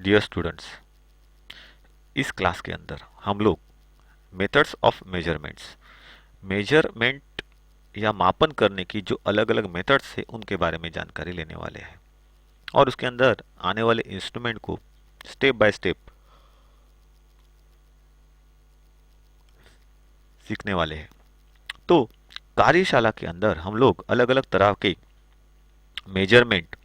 Dear students, इस class के अंदर हम लोग मेथड्स ऑफ मेजरमेंट्स, मेजरमेंट या मापन करने की जो अलग अलग मेथड्स है उनके बारे में जानकारी लेने वाले हैं और उसके अंदर आने वाले इंस्ट्रूमेंट को स्टेप बाय स्टेप सीखने वाले हैं। तो कार्यशाला के अंदर हम लोग अलग अलग तरह के मेजरमेंट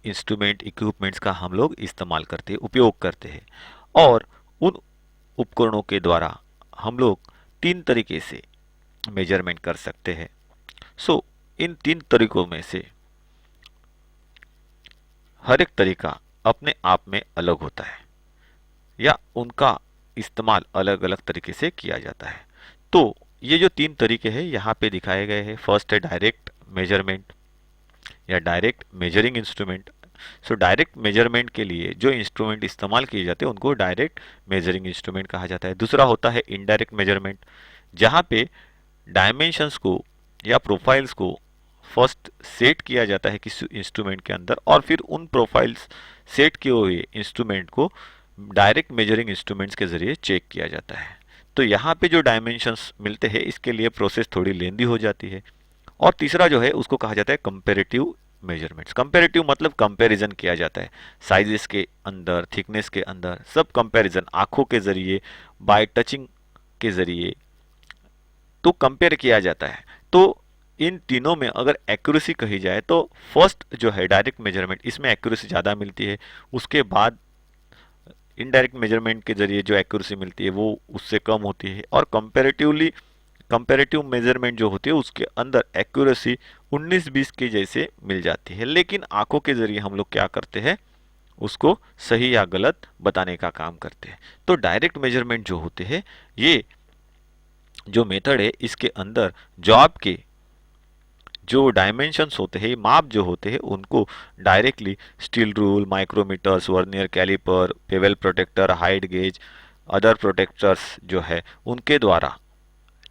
इंस्ट्रूमेंट इक्विपमेंट्स का हम लोग इस्तेमाल करते हैं, उपयोग करते हैं और उन उपकरणों के द्वारा हम लोग तीन तरीके से मेजरमेंट कर सकते हैं। इन तीन तरीकों में से हर एक तरीका अपने आप में अलग होता है या उनका इस्तेमाल अलग अलग तरीके से किया जाता है। तो ये जो तीन तरीके हैं यहाँ पे दिखाए गए हैं। फर्स्ट है डायरेक्ट मेजरमेंट या direct measuring instrument. Direct measurement के लिए जो इंस्ट्रूमेंट इस्तेमाल किए जाते हैं उनको डायरेक्ट मेजरिंग इंस्ट्रूमेंट कहा जाता है। दूसरा होता है इनडायरेक्ट मेजरमेंट, जहाँ पे डायमेंशंस को या प्रोफाइल्स को फर्स्ट सेट किया जाता है किसी इंस्ट्रूमेंट के अंदर और फिर उन प्रोफाइल्स सेट किए हुए इंस्ट्रूमेंट को डायरेक्ट मेजरिंग इंस्ट्रूमेंट्स के जरिए चेक किया जाता है। तो यहाँ पे जो डायमेंशंस मिलते हैं इसके लिए प्रोसेस थोड़ी लेंदी हो जाती है। और तीसरा जो है उसको कहा जाता है कंपेरेटिव मेजरमेंट्स। कंपेरेटिव मतलब कंपैरिजन किया जाता है साइजेस के अंदर, थिकनेस के अंदर, सब कंपैरिजन आंखों के जरिए, बाय टचिंग के जरिए तो कंपेयर किया जाता है। तो इन तीनों में अगर एक्यूरेसी कही जाए तो फर्स्ट जो है डायरेक्ट मेजरमेंट, इसमें एक्यूरेसी ज़्यादा मिलती है। उसके बाद इनडायरेक्ट मेजरमेंट के जरिए जो एक्यूरेसी मिलती है वो उससे कम होती है और कंपेरेटिव मेजरमेंट जो होती है उसके अंदर एक्यूरेसी 19-20 के जैसे मिल जाती है। लेकिन आंखों के जरिए हम लोग क्या करते हैं, उसको सही या गलत बताने का काम करते हैं। तो डायरेक्ट मेजरमेंट जो होते हैं, ये जो मेथड है इसके अंदर जॉब के जो डायमेंशंस होते हैं, माप जो होते हैं, उनको directly steel rule, micrometers, vernier caliper, bevel protector, height gauge, other protectors जो है उनके द्वारा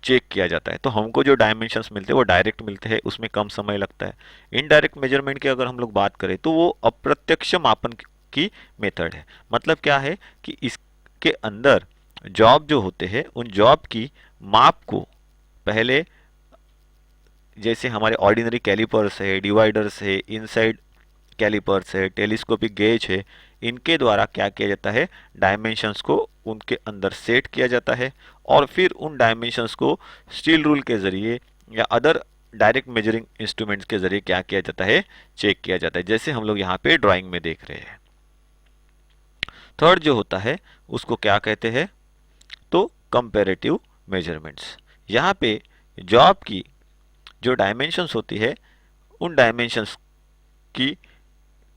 चेक किया जाता है। तो हमको जो डायमेंशंस मिलते हैं वो डायरेक्ट मिलते हैं, उसमें कम समय लगता है। इनडायरेक्ट मेजरमेंट की अगर हम लोग बात करें तो वो अप्रत्यक्ष मापन की मेथड है। मतलब क्या है कि इसके अंदर जॉब जो होते हैं उन जॉब की माप को पहले, जैसे हमारे ऑर्डिनरी कैलिपर्स है, डिवाइडर्स है, इनसाइड कैलिपर्स है, टेलीस्कोपिक गेज है, इनके द्वारा क्या किया जाता है, डायमेंशंस को उनके अंदर सेट किया जाता है और फिर उन डायमेंशंस को स्टील रूल के जरिए या अदर डायरेक्ट मेजरिंग इंस्ट्रूमेंट्स के जरिए क्या किया जाता है, चेक किया जाता है, जैसे हम लोग यहाँ पे ड्राइंग में देख रहे हैं। थर्ड जो होता है उसको क्या कहते हैं, तो कंपेरेटिव मेजरमेंट्स। यहाँ पे जॉब की जो डायमेंशंस होती है उन डायमेंशंस की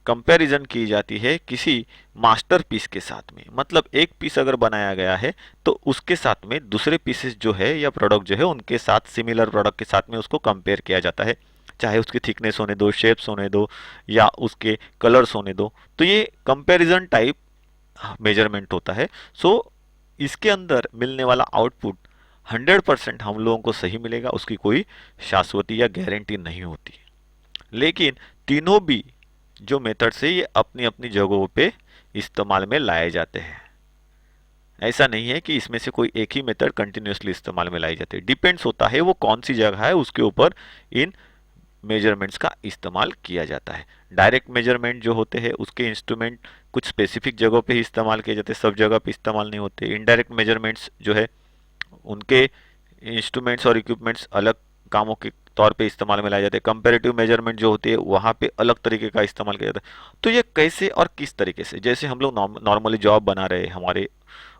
कंपैरिजन की जाती है किसी मास्टरपीस के साथ में। मतलब एक पीस अगर बनाया गया है तो उसके साथ में दूसरे पीसेस जो है या प्रोडक्ट जो है उनके साथ, सिमिलर प्रोडक्ट के साथ में उसको कंपेयर किया जाता है, चाहे उसकी थिकनेस होने दो, शेप्स होने दो या उसके कलर्स होने दो। तो ये कंपैरिजन टाइप मेजरमेंट होता है। इसके अंदर मिलने वाला आउटपुट 100% हम लोगों को सही मिलेगा, उसकी कोई शाश्वती या गारंटी नहीं होती। लेकिन तीनों भी जो मेथड्स है ये अपनी अपनी जगहों पे इस्तेमाल में लाए जाते हैं। ऐसा नहीं है कि इसमें से कोई एक ही मेथड कंटिन्यूसली इस्तेमाल में लाई जाती है। डिपेंड्स होता है वो कौन सी जगह है, उसके ऊपर इन मेजरमेंट्स का इस्तेमाल किया जाता है। डायरेक्ट मेजरमेंट जो होते हैं उसके इंस्ट्रूमेंट कुछ स्पेसिफिक जगहों पे ही इस्तेमाल किए जाते हैं, सब जगह पे इस्तेमाल नहीं होते। इनडायरेक्ट मेजरमेंट्स जो है उनके इंस्ट्रूमेंट्स और इक्विपमेंट्स अलग कामों के तौर पे इस्तेमाल में लाए जाते हैं। कंपैरेटिव मेजरमेंट जो होती है वहाँ पे अलग तरीके का इस्तेमाल किया जाता है। तो ये कैसे और किस तरीके से, जैसे हम लोग नॉर्मली जॉब बना रहे हैं हमारे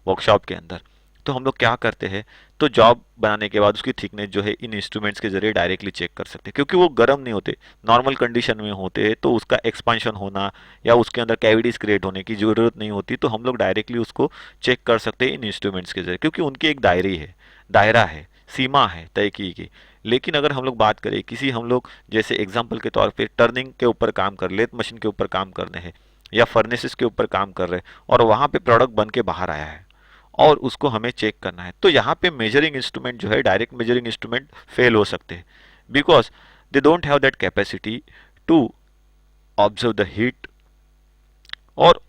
वर्कशॉप के अंदर, तो हम लोग क्या करते हैं, तो जॉब बनाने के बाद उसकी थिकनेस जो है इन इंस्ट्रूमेंट्स के जरिए डायरेक्टली चेक कर सकते हैं, क्योंकि वो गर्म नहीं होते, नॉर्मल कंडीशन में होते हैं, तो उसका एक्सपांशन होना या उसके अंदर कैविटीज क्रिएट होने की जरूरत नहीं होती। तो हम लोग डायरेक्टली उसको चेक कर सकते हैं इन इंस्ट्रूमेंट्स के जरिए, क्योंकि उनकी एक दायरा है, सीमा है तय की। लेकिन अगर हम लोग बात करें किसी, हम लोग जैसे एग्जाम्पल के तौर पे टर्निंग के ऊपर काम कर, लेथ मशीन के ऊपर काम करने हैं या फर्नेसेस के ऊपर काम कर रहे हैं और वहाँ पे प्रोडक्ट बन के बाहर आया है और उसको हमें चेक करना है, तो यहाँ पे मेजरिंग इंस्ट्रूमेंट जो है, डायरेक्ट मेजरिंग इंस्ट्रूमेंट फेल हो सकते हैं, because they don't have that capacity to observe the heat और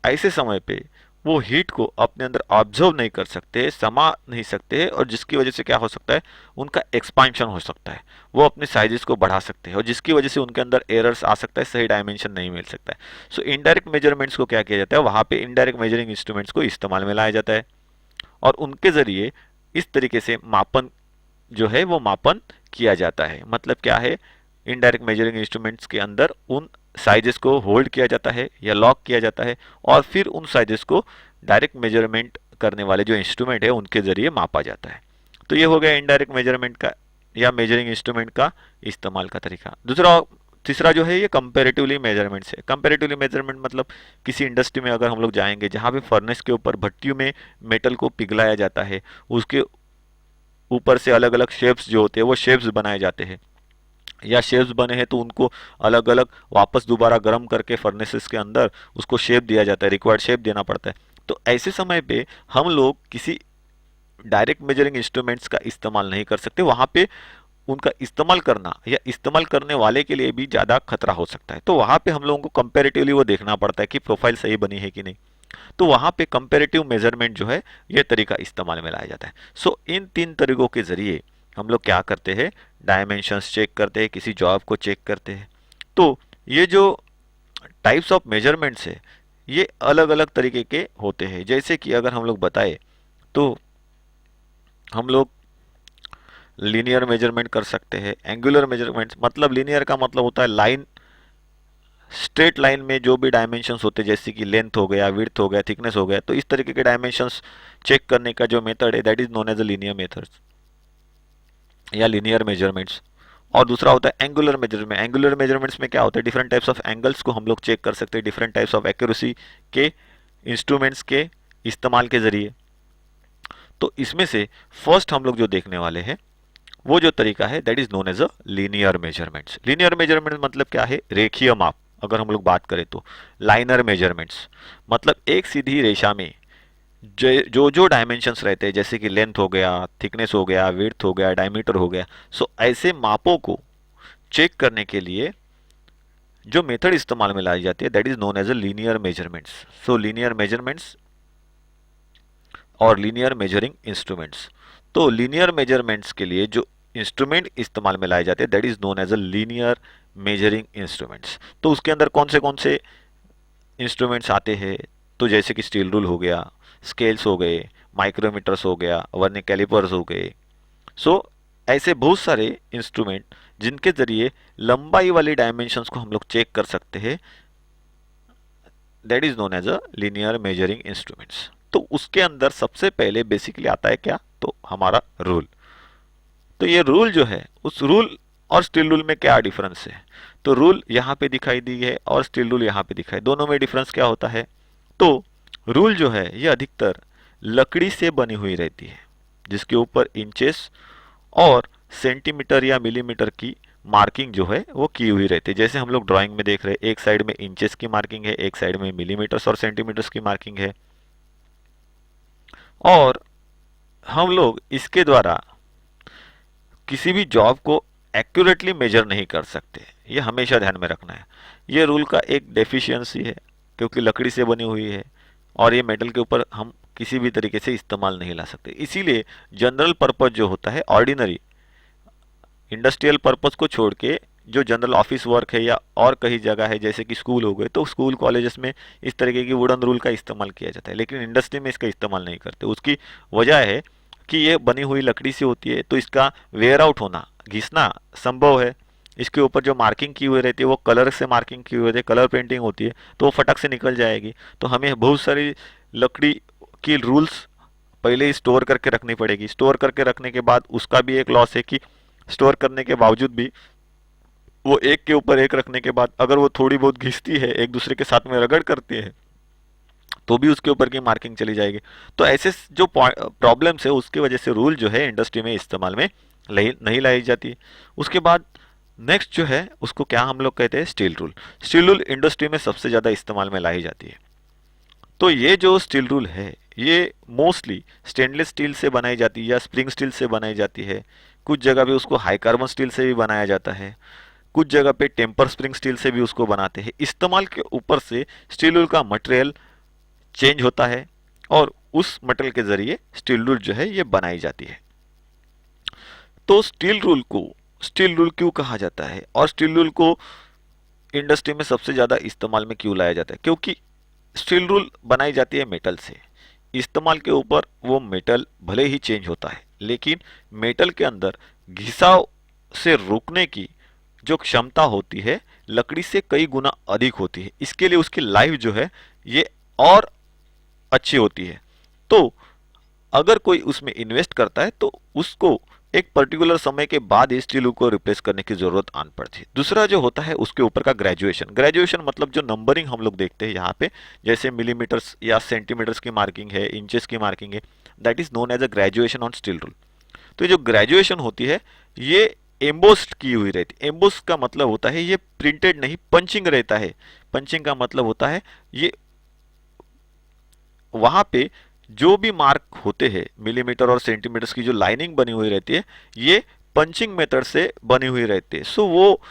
ऐसे समय पे वो हीट को अपने अंदर ऑब्जर्व नहीं कर सकते, समा नहीं सकते, और जिसकी वजह से क्या हो सकता है, उनका एक्सपांशन हो सकता है, वो अपने साइजेस को बढ़ा सकते हैं, और जिसकी वजह से उनके अंदर एरर्स आ सकता है, सही डायमेंशन नहीं मिल सकता है। सो इनडायरेक्ट मेजरमेंट्स को क्या किया जाता है, वहाँ पे इनडायरेक्ट मेजरिंग इंस्ट्रूमेंट्स को इस्तेमाल में लाया जाता है, और उनके ज़रिए इस तरीके से मापन जो है वो मापन किया जाता है। मतलब क्या है, इनडायरेक्ट मेजरिंग इंस्ट्रूमेंट्स के अंदर उन साइजेस को होल्ड किया जाता है या लॉक किया जाता है, और फिर उन साइजेस को डायरेक्ट मेजरमेंट करने वाले जो इंस्ट्रूमेंट है उनके ज़रिए मापा जाता है। तो ये हो गया इनडायरेक्ट मेजरमेंट का या मेजरिंग इंस्ट्रूमेंट का इस्तेमाल का तरीका। तीसरा जो है ये कंपैरेटिवली मेजरमेंट्स है। कंपैरेटिवली मेजरमेंट मतलब किसी इंडस्ट्री में अगर हम लोग जाएंगे जहाँ पे फर्नेस के ऊपर भट्टियों में मेटल को पिघलाया जाता है, उसके ऊपर से अलग अलग शेप्स जो होते हैं वो शेप्स बनाए जाते हैं, या शेप्स बने हैं तो उनको अलग अलग वापस दोबारा गर्म करके फर्नेसेस के अंदर उसको शेप दिया जाता है, रिक्वायर्ड शेप देना पड़ता है। तो ऐसे समय पे हम लोग किसी डायरेक्ट मेजरिंग इंस्ट्रूमेंट्स का इस्तेमाल नहीं कर सकते, वहाँ पे उनका इस्तेमाल करना या इस्तेमाल करने वाले के लिए भी ज़्यादा खतरा हो सकता है। तो वहाँ पे हम लोगों को कंपेरेटिवली वो देखना पड़ता है कि प्रोफाइल सही बनी है कि नहीं। तो वहाँ पे कंपेरेटिव मेजरमेंट जो है ये तरीका इस्तेमाल में लाया जाता है। सो इन तीन तरीकों के ज़रिए हम लोग क्या करते हैं, डायमेंशंस चेक करते हैं, किसी जॉब को चेक करते हैं। तो ये जो टाइप्स ऑफ मेजरमेंट्स है ये अलग अलग तरीके के होते हैं। जैसे कि अगर हम लोग बताए तो हम लोग लीनियर मेजरमेंट कर सकते हैं, एंगुलर मेजरमेंट, मतलब लीनियर का मतलब होता है लाइन, स्ट्रेट लाइन में जो भी डायमेंशंस होते हैं जैसे कि लेंथ हो गया, विड्थ हो गया, थिकनेस हो गया, तो इस तरीके के डायमेंशंस चेक करने का जो मेथड है that is known as a linear methods या लीनियर मेजरमेंट्स। और दूसरा होता है एंगुलर मेजरमेंट। एंगुलर मेजरमेंट्स में क्या होता है, डिफरेंट टाइप्स ऑफ एंगल्स को हम लोग चेक कर सकते हैं डिफरेंट टाइप्स ऑफ एक्यूरेसी के इंस्ट्रूमेंट्स के इस्तेमाल के जरिए। तो इसमें से फर्स्ट हम लोग जो देखने वाले हैं वो जो तरीका है that is known as a linear measurements. Linear measurement मतलब क्या है, रेखीय माप। अगर हम लोग बात करें तो लाइनर मेजरमेंट्स मतलब एक सीधी रेखा में जो जो डायमेंशंस रहते हैं जैसे कि लेंथ हो गया, थिकनेस हो गया, विड्थ हो गया, डायमीटर हो गया, सो ऐसे मापों को चेक करने के लिए जो मेथड इस्तेमाल में लाई जाती है that is known as a linear measurements. So linear measurements और लीनियर मेजरिंग इंस्ट्रूमेंट्स। तो लीनियर मेजरमेंट्स के लिए जो इंस्ट्रूमेंट इस्तेमाल में लाए जाते हैं that is known as a linear measuring instruments. तो उसके अंदर कौन से इंस्ट्रूमेंट्स आते हैं, तो जैसे कि स्टील रूल हो गया, स्केल्स हो गए, माइक्रोमीटर्स हो गया, वर्नियर कैलिपर्स हो गए। सो ऐसे बहुत सारे इंस्ट्रूमेंट जिनके जरिए लंबाई वाली डायमेंशंस को हम लोग चेक कर सकते हैं that is known as a linear measuring instruments. तो उसके अंदर सबसे पहले बेसिकली आता है क्या, तो हमारा रूल। तो ये रूल जो है, उस रूल और स्टील रूल में क्या डिफरेंस है, तो रूल यहाँ पे दिखाई दी है और स्टील रूल यहाँ पे दिखाई, दोनों में डिफरेंस क्या होता है। तो रूल जो है ये अधिकतर लकड़ी से बनी हुई रहती है जिसके ऊपर इंचेस और सेंटीमीटर या मिलीमीटर की मार्किंग जो है वो की हुई रहती है। जैसे हम लोग ड्राइंग में देख रहे हैं, एक साइड में इंचेस की मार्किंग है, एक साइड में मिलीमीटर्स और सेंटीमीटर्स की मार्किंग है, और हम लोग इसके द्वारा किसी भी जॉब को एक्यूरेटली मेजर नहीं कर सकते। ये हमेशा ध्यान में रखना है। ये रूल का एक डेफिशिएंसी है क्योंकि लकड़ी से बनी हुई है और ये मेटल के ऊपर हम किसी भी तरीके से इस्तेमाल नहीं ला सकते। इसीलिए जनरल पर्पस जो होता है, ऑर्डिनरी इंडस्ट्रियल पर्पस को छोड़ के जो जनरल ऑफिस वर्क है या और कहीं जगह है जैसे कि स्कूल हो गए, तो स्कूल कॉलेजेस में इस तरीके की वुडन रूल का इस्तेमाल किया जाता है, लेकिन इंडस्ट्री में इसका इस्तेमाल नहीं करते। उसकी वजह है कि ये बनी हुई लकड़ी से होती है तो इसका वेयर आउट होना, घिसना संभव है। इसके ऊपर जो मार्किंग की हुई रहती है वो कलर से मार्किंग की हुई रहती है, कलर पेंटिंग होती है, तो वो फटक से निकल जाएगी। तो हमें बहुत सारी लकड़ी की रूल्स पहले ही स्टोर करके रखनी पड़ेगी। स्टोर करके रखने के बाद उसका भी एक लॉस है कि स्टोर करने के बावजूद भी वो एक के ऊपर एक रखने के बाद अगर वो थोड़ी बहुत घिसती है, एक दूसरे के साथ में रगड़ करती है, तो भी उसके ऊपर की मार्किंग चली जाएगी। तो ऐसे जो प्रॉब्लम्स है उसकी वजह से रूल जो है इंडस्ट्री में इस्तेमाल में नहीं लाई जाती। उसके बाद नेक्स्ट जो है उसको क्या हम लोग कहते हैं, steel rule. Steel rule industry में सबसे ज़्यादा इस्तेमाल में लाई जाती है। तो ये जो स्टील रूल है ये मोस्टली स्टेनलेस स्टील से बनाई जाती है या स्प्रिंग स्टील से बनाई जाती है। कुछ जगह पे उसको हाई कार्बन स्टील से भी बनाया जाता है, कुछ जगह पे टेम्पर स्प्रिंग स्टील से भी उसको बनाते हैं। इस्तेमाल के ऊपर से स्टील रूल का मटेरियल चेंज होता है और उस मटेरियल के जरिए स्टील रूल जो है ये बनाई जाती है। तो स्टील रूल को स्टील रूल क्यों कहा जाता है और स्टील रूल को इंडस्ट्री में सबसे ज़्यादा इस्तेमाल में क्यों लाया जाता है? क्योंकि स्टील रूल बनाई जाती है मेटल से। इस्तेमाल के ऊपर वो मेटल भले ही चेंज होता है, लेकिन मेटल के अंदर घिसाव से रोकने की जो क्षमता होती है लकड़ी से कई गुना अधिक होती है। इसके लिए उसकी लाइफ जो है ये और अच्छी होती है। तो अगर कोई उसमें इन्वेस्ट करता है तो उसको एक पर्टिकुलर समय के बाद इस स्टील को रिप्लेस करने की जरूरत आन पड़ती है। दूसरा जो होता है उसके ऊपर का ग्रेजुएशन। ग्रेजुएशन मतलब जो नंबरिंग हम लोग देखते हैं यहाँ पे, जैसे मिलीमीटर्स या सेंटीमीटर्स की मार्किंग है, इंचेस की मार्किंग है, that is known as a graduation on steel rule. तो ये जो ग्रेजुएशन होती है ये एम्बोस्ड की हुई रहती है। एम्बोस का मतलब होता है ये प्रिंटेड नहीं, पंचिंग रहता है। पंचिंग का मतलब होता है ये वहां पे जो भी मार्क होते हैं मिलीमीटर और सेंटीमीटर्स की जो लाइनिंग बनी हुई रहती है ये पंचिंग मेथड से बनी हुई रहती है। सो वो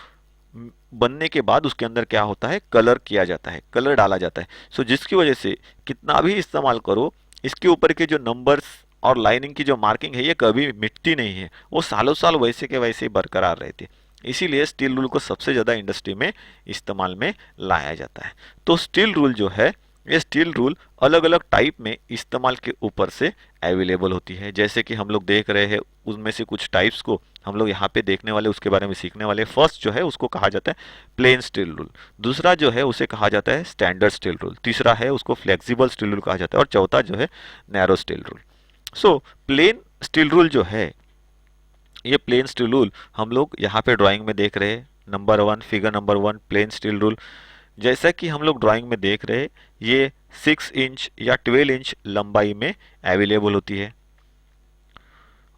बनने के बाद उसके अंदर क्या होता है, कलर किया जाता है, कलर डाला जाता है। सो जिसकी वजह से कितना भी इस्तेमाल करो इसके ऊपर के जो नंबर्स और लाइनिंग की जो मार्किंग है ये कभी मिटती नहीं है, वो सालों साल वैसे के वैसे ही बरकरार रहती है। इसीलिए स्टील रूल को सबसे ज़्यादा इंडस्ट्री में इस्तेमाल में लाया जाता है। तो स्टील रूल जो है ये स्टील रूल अलग अलग टाइप में इस्तेमाल के ऊपर से अवेलेबल होती है। जैसे कि हम लोग देख रहे हैं उनमें से कुछ टाइप्स को हम लोग यहाँ पे देखने वाले, उसके बारे में सीखने वाले। फर्स्ट जो है उसको कहा जाता है प्लेन स्टील रूल, दूसरा जो है उसे कहा जाता है स्टैंडर्ड स्टील रूल, तीसरा है उसको फ्लेक्सिबल स्टील रूल कहा जाता है और चौथा जो है narrow steel rule. So plane steel rule जो है ये प्लेन स्टील रूल हम लोग यहाँ पे ड्राइंग में देख रहे हैं। Number 1, figure number 1 plain steel rule. जैसा कि हम लोग ड्राइंग में देख रहे हैं ये 6 इंच या 12 इंच लंबाई में अवेलेबल होती है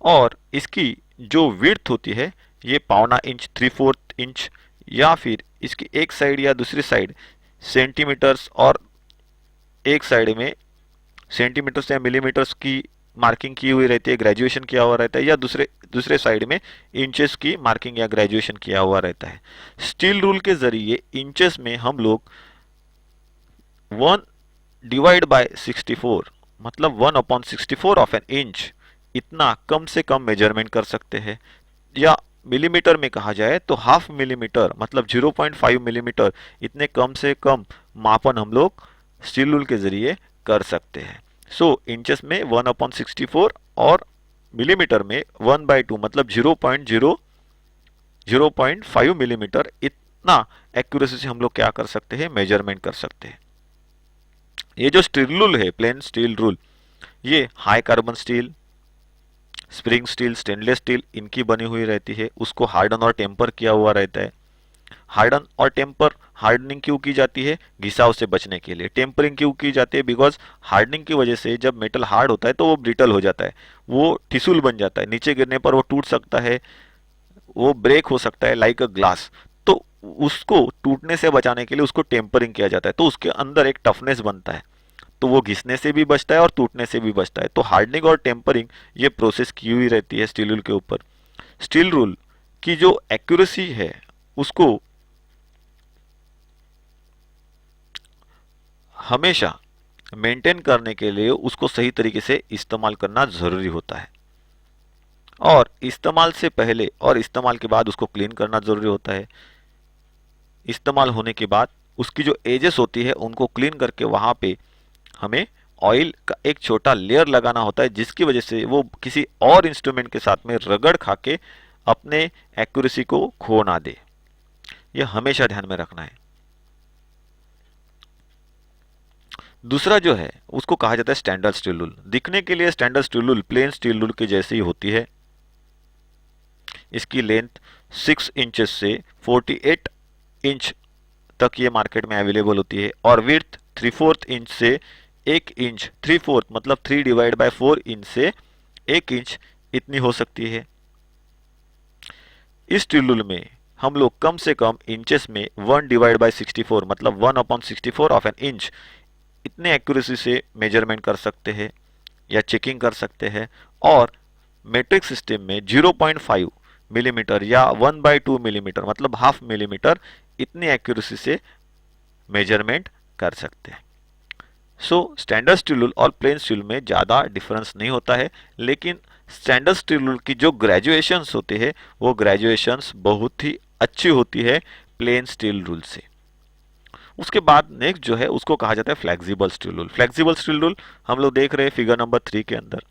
और इसकी जो विड्थ होती है ये 1.25 इंच, 3/4 इंच या फिर इसकी एक साइड या दूसरी साइड सेंटीमीटर्स और एक साइड में सेंटीमीटर्स या मिलीमीटर्स की मार्किंग की हुई रहती है, ग्रेजुएशन किया हुआ रहता है, या दूसरे दूसरे साइड में इंचेस की मार्किंग या ग्रेजुएशन किया हुआ रहता है। स्टील रूल के जरिए इंचेस में हम लोग 1/64 मतलब 1/64 ऑफ एन इंच इतना कम से कम मेजरमेंट कर सकते हैं, या मिलीमीटर में कहा जाए तो हाफ मिलीमीटर मतलब 0.5 मिलीमीटर इतने कम से कम मापन हम लोग स्टील रूल के जरिए कर सकते हैं। सो इंचेस में 1/64 और मिलीमीटर में 1/2 मतलब 0.5 मिलीमीटर इतना एक्यूरेसी से हम लोग क्या कर सकते हैं, मेजरमेंट कर सकते हैं। ये जो स्टील रूल है प्लेन स्टील रूल ये high carbon steel, spring steel, stainless steel इनकी बनी हुई रहती है। उसको हार्डन और टेम्पर किया हुआ रहता है। हार्डन और टेम्पर, हार्डनिंग क्यों की जाती है, घिसाव से बचने के लिए। टेम्परिंग क्यों की जाती है, बिकॉज हार्डनिंग की वजह से जब मेटल हार्ड होता है तो वो ब्रिटल हो जाता है, वो टिसुल बन जाता है, नीचे गिरने पर वो टूट सकता है, वो ब्रेक हो सकता है लाइक अ ग्लास। तो उसको टूटने से बचाने के लिए उसको टेम्परिंग किया जाता है, तो उसके अंदर एक टफनेस बनता है, तो वो घिसने से भी बचता है और टूटने से भी बचता है। तो हार्डनिंग और टेम्परिंग ये प्रोसेस की हुई रहती है स्टील रूल के ऊपर। स्टील रूल की जो एक्यूरेसी है उसको हमेशा मेंटेन करने के लिए उसको सही तरीके से इस्तेमाल करना जरूरी होता है, और इस्तेमाल से पहले और इस्तेमाल के बाद उसको क्लीन करना जरूरी होता है। इस्तेमाल होने के बाद उसकी जो एजेस होती है उनको क्लीन करके वहां पे हमें ऑयल का एक छोटा लेयर लगाना होता है, जिसकी वजह से वो किसी और इंस्ट्रूमेंट के साथ में रगड़ खा के अपने एक्यूरेसी को खो ना दे। यह हमेशा ध्यान में रखना है। दूसरा जो है उसको कहा जाता है स्टैंडर्ड स्टील रूल। दिखने के लिए standard steel rule plain steel rule की जैसी ही होती है। इसकी लेंथ 6 इंचेस से 48 इंच तक ये मार्केट में अवेलेबल होती है, और विड्थ 3/4 इंच से 1 इंच, 3/4 मतलब 3/4 इंच से 1 इंच इतनी हो सकती है। इस स्टील रूल में हम लोग कम से कम इंचेस में 1/64 मतलब 1/64 ऑफ एन इंच इतने एक्यूरेसी से मेजरमेंट कर सकते हैं या चेकिंग कर सकते हैं, और मेट्रिक सिस्टम में 0.5 मिलीमीटर या 1/2 मिलीमीटर मतलब हाफ मिलीमीटर इतनी एक्यूरेसी से मेजरमेंट कर सकते हैं। सो स्टैंडर्ड स्टील रूल और प्लेन स्टील में ज़्यादा डिफरेंस नहीं होता है, लेकिन स्टैंडर्ड स्टील रूल की जो ग्रेजुएशंस होते हैं वो ग्रेजुएशंस बहुत ही अच्छी होती है प्लेन स्टील रूल से। उसके बाद नेक्स्ट जो है उसको कहा जाता है flexible steel rule. Flexible steel rule हम लोग देख रहे हैं फिगर नंबर 3 के अंदर।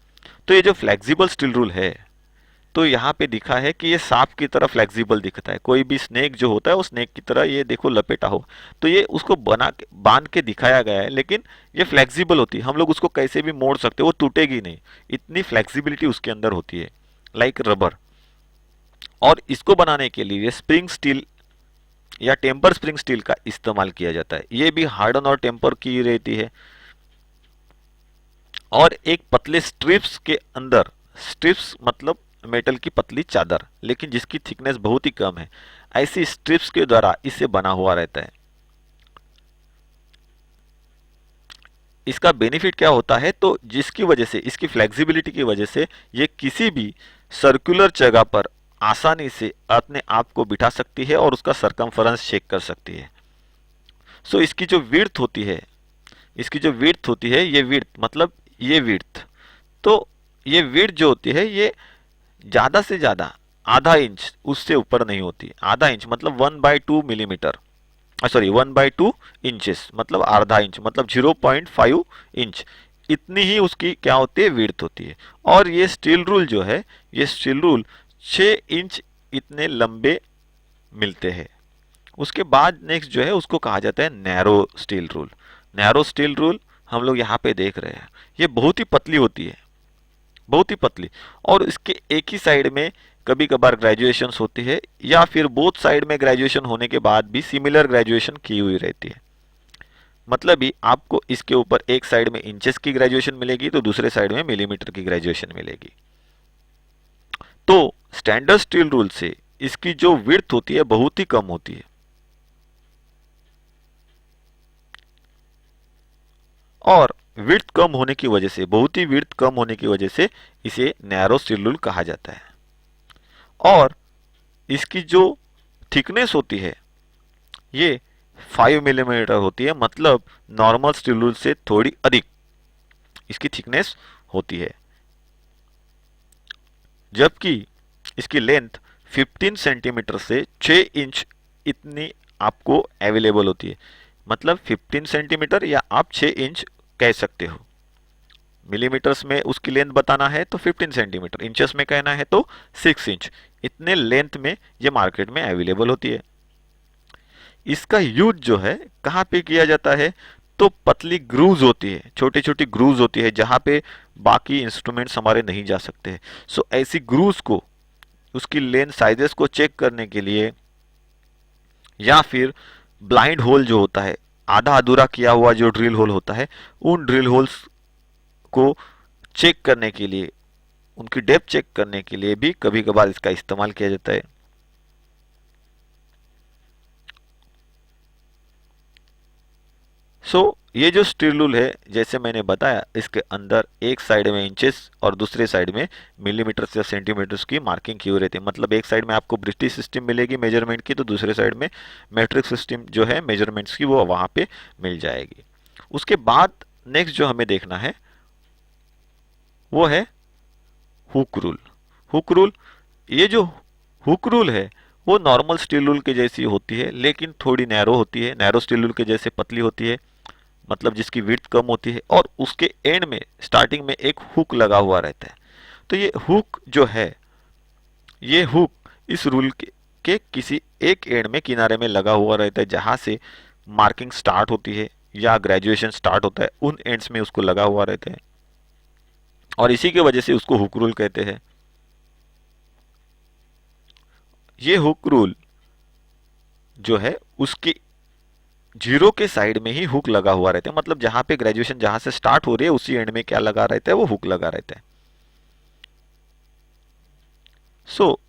तो ये जो फ्लेक्सिबल स्टील रूल है, तो यहाँ पे दिखा है कि ये सांप की तरह फ्लेक्सिबल दिखता है। कोई भी स्नेक जो होता है वो स्नेक की तरह ये देखो लपेटा हो, तो ये उसको बना के बांध के दिखाया गया है, लेकिन ये फ्लेक्सिबल होती है। हम लोग उसको कैसे भी मोड़ सकते हैं, वो टूटेगी नहीं, इतनी फ्लेक्सिबिलिटी उसके अंदर होती है, लाइक रबर। और इसको बनाने के लिए स्प्रिंग स्टील या टेम्पर स्प्रिंग स्टील का इस्तेमाल किया जाता है। ये भी हार्डन और टेम्पर की रहती है, और एक पतले स्ट्रिप्स के अंदर, स्ट्रिप्स मतलब मेटल की पतली चादर, लेकिन जिसकी थिकनेस बहुत ही कम है, ऐसी स्ट्रिप्स के द्वारा इसे बना हुआ रहता है। इसका बेनिफिट क्या होता है, तो जिसकी वजह से, इसकी फ्लेक्सिबिलिटी की वजह से ये किसी भी सर्कुलर जगह पर आसानी से अपने आप को बिठा सकती है और उसका सरकमफरेंस चेक कर सकती है। सो इसकी जो विड्थ होती है, इसकी जो विड्थ होती है, ये विड्थ मतलब ये विड्थ, तो ये विड्थ जो होती है ये ज़्यादा से ज़्यादा आधा इंच, उससे ऊपर नहीं होती। आधा इंच मतलब 1/2 मिलीमीटर, सॉरी 1/2 इंचेस मतलब आधा इंच, मतलब 0.5 इंच, इतनी ही उसकी क्या होती है, विड्थ होती है। और ये स्टील रूल जो है, ये स्टील रूल 6 इंच इतने लंबे मिलते हैं। उसके बाद नेक्स्ट जो है उसको कहा जाता है narrow steel rule. Narrow steel rule हम लोग यहाँ पे देख रहे हैं, ये बहुत ही पतली होती है, बहुत ही पतली, और इसके एक ही साइड में कभी कभार ग्रेजुएशंस होती है, या फिर बोथ साइड में ग्रेजुएशन होने के बाद भी सिमिलर ग्रेजुएशन की हुई रहती है। मतलब ही आपको इसके ऊपर एक साइड में इंचेस की ग्रेजुएशन मिलेगी तो दूसरे साइड में मिलीमीटर की ग्रेजुएशन मिलेगी। तो स्टैंडर्ड स्टील रूल से इसकी जो विड्थ होती है बहुत ही कम होती है, और विड्थ कम होने की वजह से, बहुत ही विड्थ कम होने की वजह से इसे नैरो स्टील रूल कहा जाता है। और इसकी जो थिकनेस होती है ये 5 मिलीमीटर होती है, मतलब नॉर्मल स्टील रूल से थोड़ी अधिक इसकी थिकनेस होती है। जबकि इसकी लेंथ 15 सेंटीमीटर से 6 इंच इतनी आपको अवेलेबल होती है, मतलब 15 सेंटीमीटर या आप 6 इंच कह सकते हो। मिलीमीटर्स में उसकी लेंथ बताना है तो 15 सेंटीमीटर, इंचेस में कहना है तो 6 इंच, इतने लेंथ में ये मार्केट में अवेलेबल होती है। इसका यूज जो है कहाँ पे किया जाता है, तो पतली ग्रूव्स होती है, छोटी छोटी ग्रूव्स होती है जहाँ पे बाकी इंस्ट्रूमेंट्स हमारे नहीं जा सकते हैं। सो ऐसी ग्रूव्स को, उसकी लेंथ साइजेस को चेक करने के लिए, या फिर ब्लाइंड होल जो होता है, आधा अधूरा किया हुआ जो ड्रिल होल होता है, उन ड्रिल होल्स को चेक करने के लिए, उनकी डेप्थ चेक करने के लिए भी कभी कभार इसका इस्तेमाल किया जाता है। सो ये जो स्टील रूल है, जैसे मैंने बताया, इसके अंदर एक साइड में इंचेस और दूसरे साइड में मिलीमीटर या सेंटीमीटर्स की मार्किंग की हुई रहती है। मतलब एक साइड में आपको ब्रिटिश सिस्टम मिलेगी मेजरमेंट की, तो दूसरे साइड में मैट्रिक सिस्टम जो है मेजरमेंट्स की, वो वहाँ पे मिल जाएगी। उसके बाद नेक्स्ट जो हमें देखना है वो है हुक रूल। हुक रूल, ये जो हुक रूल है वो नॉर्मल स्टील रूल के जैसी होती है, लेकिन थोड़ी नैरो होती है, नैरो स्टील रूल के जैसे पतली होती है, मतलब जिसकी विड्थ कम होती है, और उसके एंड में स्टार्टिंग में एक हुक लगा हुआ रहता है। तो ये हुक जो है, ये हुक इस रूल के किसी एक एंड में, किनारे में लगा हुआ रहता है, जहां से मार्किंग स्टार्ट होती है या ग्रेजुएशन स्टार्ट होता है, उन एंड्स में उसको लगा हुआ रहता है, और इसी की वजह से उसको हुक रूल कहते हैं। ये हुक रूल जो है उसकी जीरो के साइड में ही हुक लगा हुआ रहता है, मतलब जहां पे ग्रेजुएशन जहां से स्टार्ट हो रही है उसी एंड में क्या लगा रहता है, वो हुक लगा रहता है। सो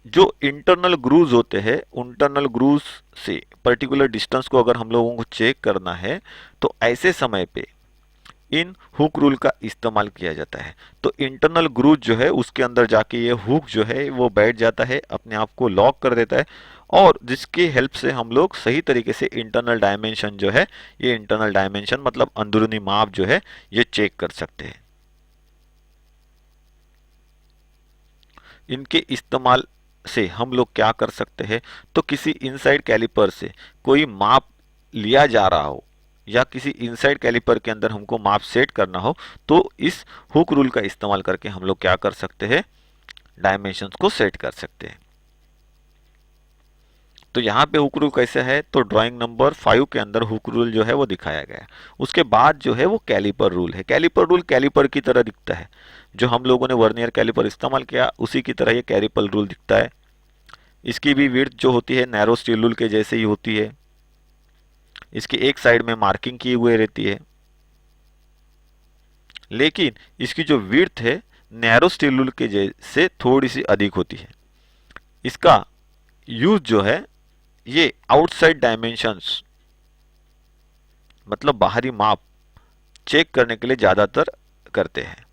जो इंटरनल ग्रूव्स होते हैं, इंटरनल ग्रूव्स से पर्टिकुलर डिस्टेंस को अगर हम लोगों को चेक करना है, तो ऐसे समय पे इन हुक रूल का इस्तेमाल किया जाता है। तो इंटरनल ग्रूव जो है उसके अंदर जाके ये हुक जो है वो बैठ जाता है, अपने आप को लॉक कर देता है, और जिसकी हेल्प से हम लोग सही तरीके से इंटरनल डायमेंशन जो है, ये इंटरनल डायमेंशन मतलब अंदरूनी माप जो है ये चेक कर सकते हैं। इनके इस्तेमाल से हम लोग क्या कर सकते हैं, तो किसी इनसाइड कैलिपर से कोई माप लिया जा रहा हो या किसी इनसाइड कैलिपर के अंदर हमको माप सेट करना हो, तो इस हुक रूल का इस्तेमाल करके हम लोग क्या कर सकते हैं, डायमेंशंस को सेट कर सकते हैं। तो यहाँ पे हुक रूल कैसे है, तो ड्राइंग नंबर 5 के अंदर हुक रूल जो है वो दिखाया गया है। उसके बाद जो है वो कैलिपर रूल है। कैलिपर रूल कैलिपर की तरह दिखता है, जो हम लोगों ने वर्नियर कैलिपर इस्तेमाल किया उसी की तरह ये कैलिपर रूल दिखता है। इसकी भी विड्थ जो होती है नैरो स्टील रूल के जैसे ही होती है। इसकी एक साइड में मार्किंग की हुई रहती है, लेकिन इसकी जो विड्थ है नैरो स्टील रूल के जैसे थोड़ी सी अधिक होती है। इसका यूज जो है ये आउटसाइड डायमेंशंस मतलब बाहरी माप चेक करने के लिए ज्यादातर करते हैं।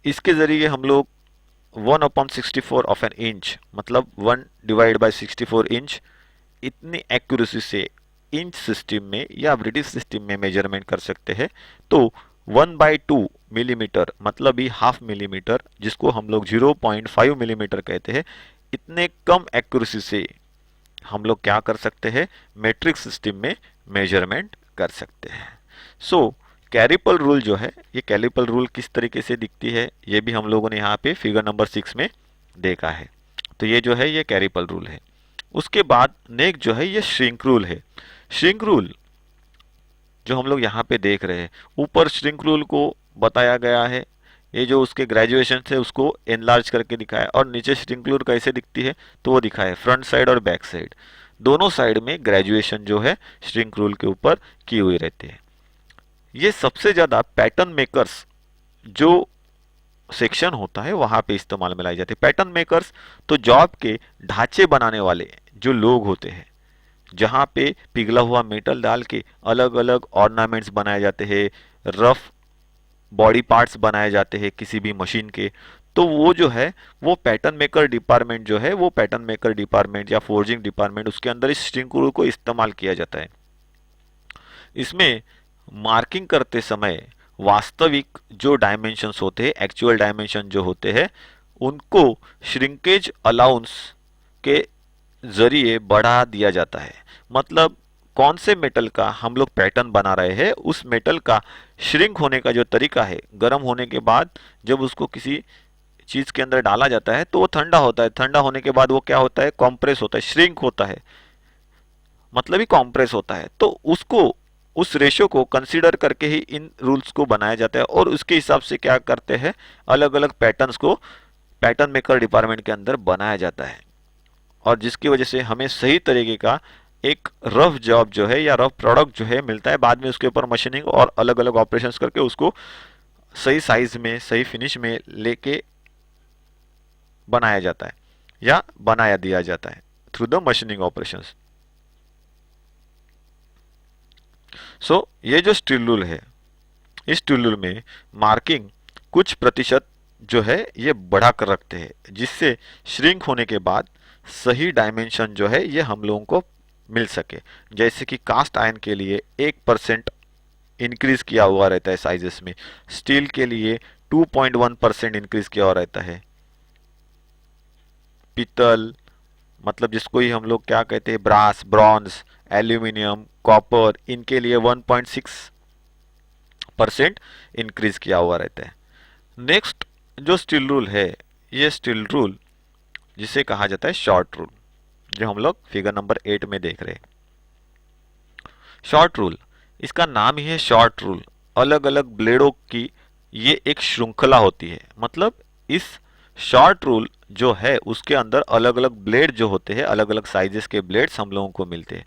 इसके जरिए हम लोग 1/64 ऑफ एन इंच मतलब 1/64 इंच इतनी एक्यूरेसी से इंच सिस्टम में या ब्रिटिश सिस्टम में मेजरमेंट कर सकते हैं। तो 1/2 मिलीमीटर मतलब ही हाफ मिलीमीटर, जिसको हम लोग 0.5 मिलीमीटर कहते हैं, इतने कम एक्यूरेसी से हम लोग क्या कर सकते हैं, मेट्रिक सिस्टम में मेजरमेंट कर सकते हैं। सो कैलिपर रूल जो है, ये कैलिपर रूल किस तरीके से दिखती है ये भी हम लोगों ने यहाँ पे फिगर नंबर 6 में देखा है। तो ये जो है ये कैलिपर रूल है। उसके बाद नेक्स्ट जो है ये श्रिंक रूल है। श्रिंक रूल जो हम लोग यहाँ पे देख रहे हैं, ऊपर श्रिंक रूल को बताया गया है, ये जो उसके ग्रेजुएशन है उसको एनलार्ज करके दिखाया, और नीचे श्रिंक रूल कैसे दिखती है तो वो दिखाया है फ्रंट साइड और बैक साइड, दोनों साइड में ग्रेजुएशन जो है श्रिंक रूल के ऊपर की हुई रहती है। ये सबसे ज्यादा पैटर्न मेकर्स जो सेक्शन होता है वहां पे इस्तेमाल में लाई जाती है। पैटर्न मेकर्स तो जॉब के ढांचे बनाने वाले जो लोग होते हैं, जहां पे पिघला हुआ मेटल डाल के अलग अलग ऑर्नामेंट्स बनाए जाते हैं, रफ बॉडी पार्ट्स बनाए जाते हैं किसी भी मशीन के, तो वो जो है वो पैटर्न मेकर डिपार्टमेंट जो है, वो पैटर्न मेकर डिपार्टमेंट या फोर्जिंग डिपार्टमेंट, उसके अंदर इस स्ट्रिंग रूल को इस्तेमाल किया जाता है। इसमें मार्किंग करते समय वास्तविक जो डायमेंशंस होते हैं, एक्चुअल डायमेंशन जो होते हैं, उनको श्रिंकेज अलाउंस के जरिए बढ़ा दिया जाता है। मतलब कौन से मेटल का हम लोग पैटर्न बना रहे हैं, उस मेटल का श्रिंक होने का जो तरीका है, गर्म होने के बाद जब उसको किसी चीज के अंदर डाला जाता है तो वो ठंडा होता है, ठंडा होने के बाद वो क्या होता है, कॉम्प्रेस होता है, श्रिंक होता है, मतलब ही कॉम्प्रेस होता है। तो उसको उस रेशो को कंसीडर करके ही इन रूल्स को बनाया जाता है, और उसके हिसाब से क्या करते हैं, अलग अलग पैटर्न्स को पैटर्न मेकर डिपार्टमेंट के अंदर बनाया जाता है, और जिसकी वजह से हमें सही तरीके का एक रफ जॉब जो है या रफ प्रोडक्ट जो है मिलता है। बाद में उसके ऊपर मशीनिंग और अलग अलग ऑपरेशंस करके उसको सही साइज में सही फिनिश में लेके बनाया जाता है या बनाया दिया जाता है थ्रू द मशीनिंग ऑपरेशंस। सो ये जो स्टील रूल है, इस स्टील रूल में मार्किंग कुछ प्रतिशत जो है ये बढ़ा कर रखते हैं, जिससे श्रिंक होने के बाद सही डायमेंशन जो है ये हम लोगों को मिल सके। जैसे कि कास्ट आयरन के लिए 1% इंक्रीज किया हुआ रहता है साइजेस में, स्टील के लिए 2.1% इंक्रीज किया हुआ रहता है, पीतल मतलब जिसको ही हम लोग क्या कहते हैं, ब्रास, ब्रॉन्ज, एल्यूमिनियम, कॉपर, इनके लिए 1.6% इंक्रीज किया हुआ रहता है। नेक्स्ट जो स्टील रूल है, ये स्टील रूल जिसे कहा जाता है शॉर्ट रूल, जो हम लोग फिगर नंबर 8 में देख रहे हैं। शॉर्ट रूल, इसका नाम ही है शॉर्ट रूल। अलग अलग ब्लेडों की ये एक श्रृंखला होती है, मतलब इस शॉर्ट रूल जो है उसके अंदर अलग अलग ब्लेड जो होते हैं, अलग अलग साइजेस के ब्लेड्स हम लोगों को मिलते हैं,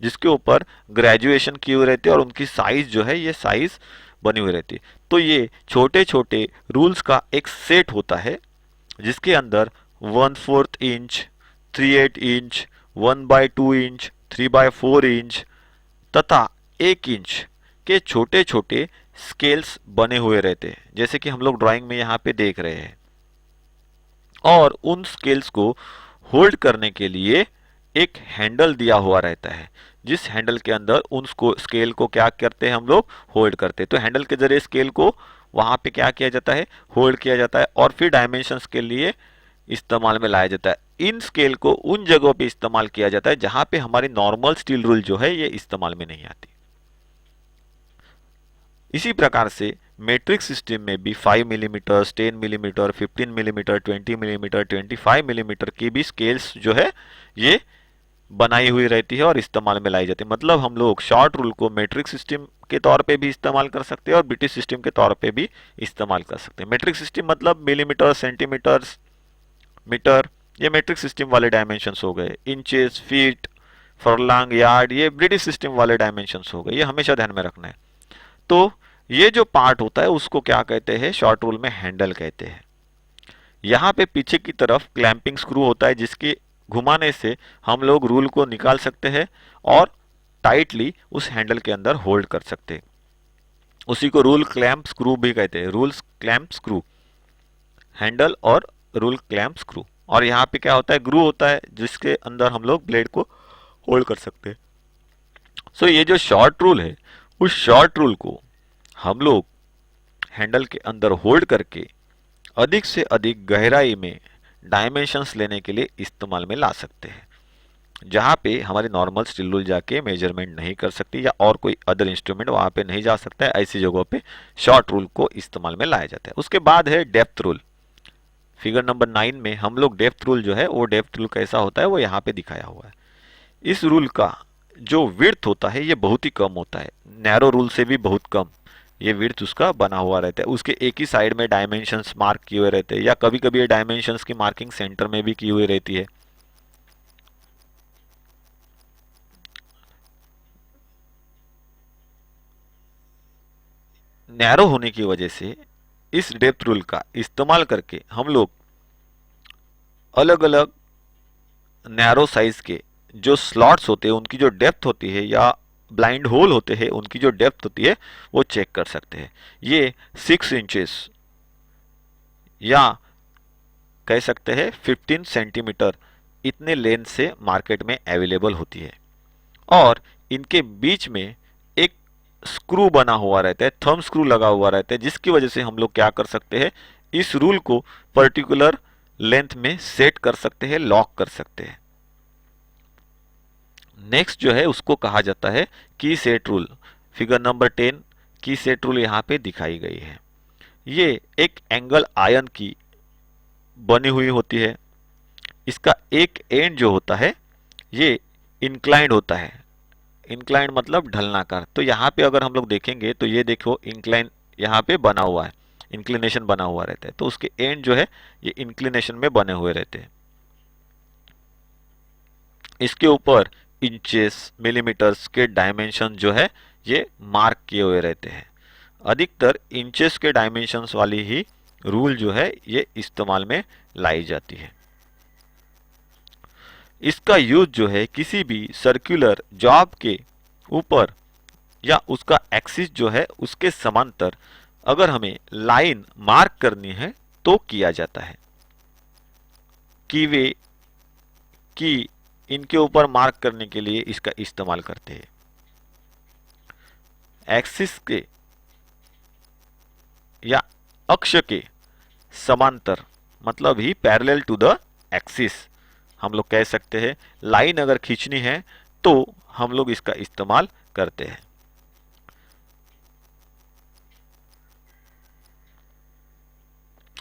जिसके ऊपर ग्रेजुएशन की हुई रहती है और उनकी साइज जो है ये साइज बनी हुई रहती है। तो ये छोटे छोटे रूल्स का एक सेट होता है, जिसके अंदर 1/4 इंच, 3/8 इंच, 1/2 इंच, 3/4 इंच तथा 1 इंच के छोटे छोटे स्केल्स बने हुए रहते हैं, जैसे कि हम लोग ड्राइंग में यहाँ पे देख रहे हैं। और उन स्केल्स को होल्ड करने के लिए एक हैंडल दिया हुआ रहता है, जिस हैंडल के अंदर उन स्केल को क्या करते हैं हम लोग, होल्ड करते हैं। तो हैंडल के जरिए स्केल को वहां पे क्या किया जाता है, होल्ड किया जाता है, और फिर डायमेंशंस के लिए इस्तेमाल में लाया जाता है। इन स्केल को उन जगहों पे इस्तेमाल किया जाता है जहां पे हमारी नॉर्मल स्टील रूल जो है ये इस्तेमाल में नहीं आती। इसी प्रकार से मेट्रिक सिस्टम में भी 5 millimetre, 10 millimetre, 15 millimetre, 20 millimetre, 25 millimetre की भी स्केल्स जो है ये बनाई हुई रहती है और इस्तेमाल में लाई जाती है। मतलब हम लोग शॉर्ट रूल को मेट्रिक सिस्टम के तौर पे भी इस्तेमाल कर सकते हैं और ब्रिटिश सिस्टम के तौर पे भी इस्तेमाल कर सकते हैं। मेट्रिक सिस्टम मतलब मिलीमीटर, सेंटीमीटर, मीटर, ये मेट्रिक सिस्टम वाले डायमेंशंस हो गए। इंचेस, फीट, फरलॉन्ग, यार्ड, ये ब्रिटिश सिस्टम वाले डायमेंशंस हो गए। ये हमेशा ध्यान में रखना है। तो ये जो पार्ट होता है उसको क्या कहते हैं, शॉर्ट रूल में हैंडल कहते हैं। यहाँ पे पीछे की तरफ क्लैंपिंग स्क्रू होता है, जिसके घुमाने से हम लोग रूल को निकाल सकते हैं और टाइटली उस हैंडल के अंदर होल्ड कर सकते हैं। उसी को रूल क्लैंप स्क्रू भी कहते हैं, रूल क्लैंप स्क्रू, हैंडल और रूल क्लैंप स्क्रू। और यहाँ पे क्या होता है, ग्रू होता है जिसके अंदर हम लोग ब्लेड को होल्ड कर सकते हैं। सो ये जो शॉर्ट रूल है, उस शॉर्ट रूल को हम लोग हैंडल के अंदर होल्ड करके अधिक से अधिक गहराई में डायमेंशंस लेने के लिए इस्तेमाल में ला सकते हैं, जहां पे हमारी नॉर्मल स्टील रूल जाके मेजरमेंट नहीं कर सकती या और कोई अदर इंस्ट्रूमेंट वहां पे नहीं जा सकता है। ऐसी जगहों पे शॉर्ट रूल को इस्तेमाल में लाया जाता है। उसके बाद है डेप्थ रूल। फिगर नंबर 9 में हम लोग डेप्थ रूल जो है, वो डेप्थ रूल कैसा होता है वो यहाँ पे दिखाया हुआ है। इस रूल का जो विड्थ होता है ये बहुत ही कम होता है, नैरो रूल से भी बहुत कम ये विड्थ उसका बना हुआ रहता है। उसके एक ही साइड में डायमेंशंस मार्क किए हुए रहते हैं, या कभी कभी ये डायमेंशंस की मार्किंग सेंटर में भी की हुई रहती है। नैरो होने की वजह से इस डेप्थ रूल का इस्तेमाल करके हम लोग अलग अलग नैरो साइज के जो स्लॉट्स होते हैं उनकी जो डेप्थ होती है, या ब्लाइंड होल होते हैं उनकी जो डेप्थ होती है, वो चेक कर सकते हैं। ये 6 इंचेस या कह सकते हैं 15 सेंटीमीटर इतने लेंथ से मार्केट में अवेलेबल होती है। और इनके बीच में एक स्क्रू बना हुआ रहता है, थंब स्क्रू लगा हुआ रहता है, जिसकी वजह से हम लोग क्या कर सकते हैं, इस रूल को पर्टिकुलर लेंथ में सेट कर सकते हैं, लॉक कर सकते हैं। नेक्स्ट जो है उसको कहा जाता है की सेट रूल। फिगर नंबर 10 की सेट रूल यहाँ पे दिखाई गई है। ये एक एंगल आयन की बनी हुई होती है। इसका एक एंड जो होता है ये इंक्लाइंड होता है। इंक्लाइंड मतलब ढलनाकार। तो यहाँ पे अगर हम लोग देखेंगे तो ये देखो इंक्लाइन यहाँ पे बना हुआ है, इंक्लिनेशन बना हुआ रहता है। तो उसके एंड जो है ये इंक्लिनेशन में बने हुए रहते हैं। इसके ऊपर इंचेस, मिलीमीटर्स के डायमेंशन जो है ये मार्क किए हुए रहते हैं। अधिकतर इंचेस के डायमेंशंस वाली ही रूल जो है ये इस्तेमाल में लाई जाती है। इसका यूज जो है किसी भी सर्कुलर जॉब के ऊपर या उसका एक्सिस जो है उसके समांतर अगर हमें लाइन मार्क करनी है तो किया जाता है। कीवे की इनके ऊपर मार्क करने के लिए इसका इस्तेमाल करते हैं। एक्सिस के या अक्ष के समांतर मतलब ही पैरेलल टू द एक्सिस हम लोग कह सकते हैं। लाइन अगर खींचनी है तो हम लोग इसका इस्तेमाल करते हैं।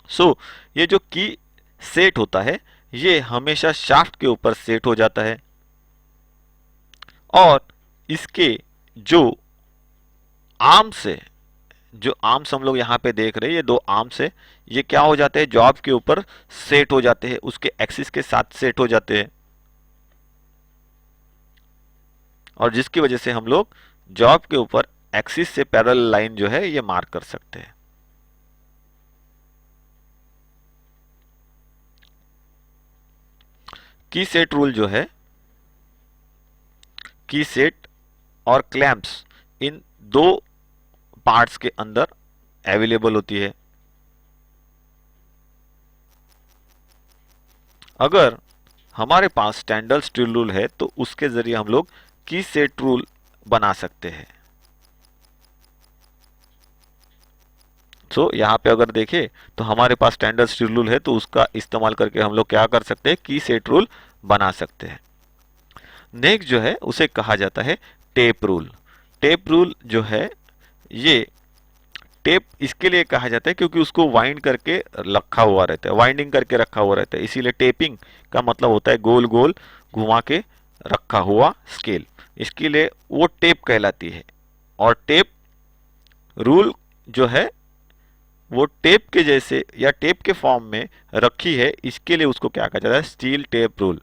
सो ये जो की सेट होता है ये हमेशा शाफ्ट के ऊपर सेट हो जाता है, और इसके जो आर्म्स है, जो आर्म्स हम लोग यहाँ पे देख रहे हैं, ये दो आर्म्स है, ये क्या हो जाते हैं, जॉब के ऊपर सेट हो जाते हैं, उसके एक्सिस के साथ सेट हो जाते हैं, और जिसकी वजह से हम लोग जॉब के ऊपर एक्सिस से पैरेलल लाइन जो है ये मार्क कर सकते हैं। की सेट रूल जो है, की सेट और क्लैंप्स इन दो पार्ट्स के अंदर अवेलेबल होती है। अगर हमारे पास स्टैंडर्ड स्टील रूल है तो उसके जरिए हम लोग की सेट रूल बना सकते हैं। यहाँ पे अगर देखें तो हमारे पास स्टैंडर्ड स्टील रूल है तो उसका इस्तेमाल करके हम लोग क्या कर सकते हैं, की सेट रूल बना सकते हैं। नेक्स्ट जो है उसे कहा जाता है टेप रूल। टेप रूल जो है, ये टेप इसके लिए कहा जाता है क्योंकि उसको वाइंड करके रखा हुआ रहता है, वाइंडिंग करके रखा हुआ रहता है, इसीलिए टेपिंग का मतलब होता है गोल गोल घुमा के रखा हुआ स्केल, इसके लिए वो टेप कहलाती है। और टेप रूल जो है वो टेप के जैसे या टेप के फॉर्म में रखी है, इसके लिए उसको क्या कहा जाता है, स्टील टेप रूल।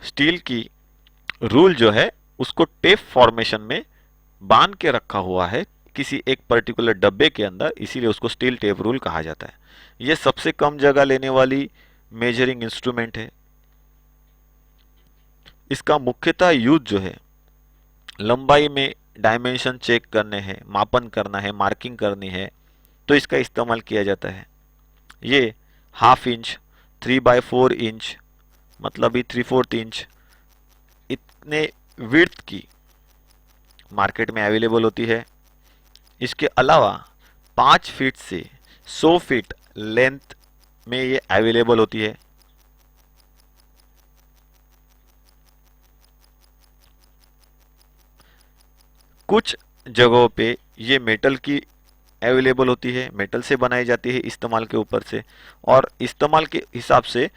स्टील की रूल जो है उसको टेप फॉर्मेशन में बांध के रखा हुआ है किसी एक पर्टिकुलर डब्बे के अंदर, इसीलिए उसको स्टील टेप रूल कहा जाता है। यह सबसे कम जगह लेने वाली मेजरिंग इंस्ट्रूमेंट है। इसका मुख्यतः यूज जो है लंबाई में डायमेंशन चेक करने हैं, मापन करना है, मार्किंग करनी है, तो इसका इस्तेमाल किया जाता है। ये 1/2 इंच, 3/4 इंच मतलब भी 3/4 इंच इतने विड्थ की मार्केट में अवेलेबल होती है। इसके अलावा 5 फीट से 100 फीट लेंथ में ये अवेलेबल होती है। कुछ जगहों पे ये मेटल की अवेलेबल होती है, मेटल से बनाई जाती है इस्तेमाल के ऊपर से, और इस्तेमाल के हिसाब से